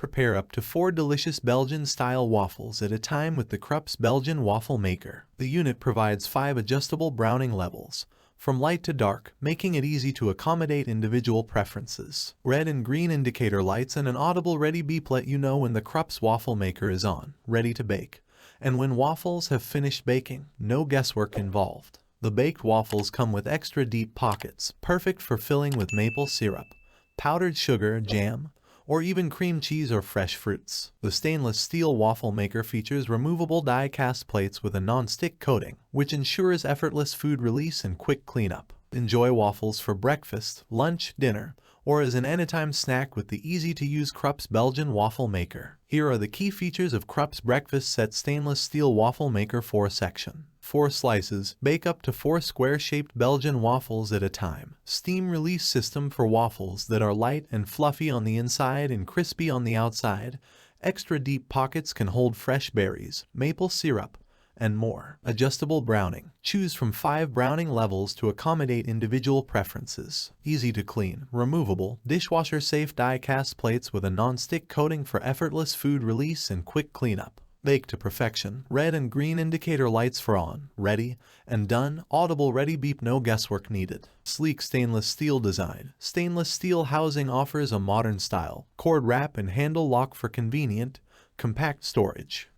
Prepare up to 4 delicious Belgian-style waffles at a time with the Krups Belgian Waffle Maker. The unit provides 5 adjustable browning levels, from light to dark, making it easy to accommodate individual preferences. Red and green indicator lights and an audible ready beep let you know when the Krups Waffle Maker is on, ready to bake. And when waffles have finished baking, no guesswork involved. The baked waffles come with extra deep pockets, perfect for filling with maple syrup, powdered sugar, jam, or even cream cheese or fresh fruits. The stainless steel waffle maker features removable die-cast plates with a non-stick coating, which ensures effortless food release and quick cleanup. Enjoy waffles for breakfast, lunch, dinner, or as an anytime snack with the easy-to-use Krups Belgian Waffle Maker. Here are the key features of Krups Breakfast Set Stainless Steel Waffle Maker 4 section. 4 slices, bake up to 4 square-shaped Belgian waffles at a time. Steam release system for waffles that are light and fluffy on the inside and crispy on the outside. Extra deep pockets can hold fresh berries, maple syrup, and more. Adjustable browning. Choose from 5 browning levels to accommodate individual preferences. Easy to clean, removable, dishwasher-safe die-cast plates with a non-stick coating for effortless food release and quick cleanup. Bake to perfection. Red and green indicator lights for on, ready, and done. Audible ready beep, no guesswork needed. Sleek stainless steel design. Stainless steel housing offers a modern style. Cord wrap and handle lock for convenient, compact storage.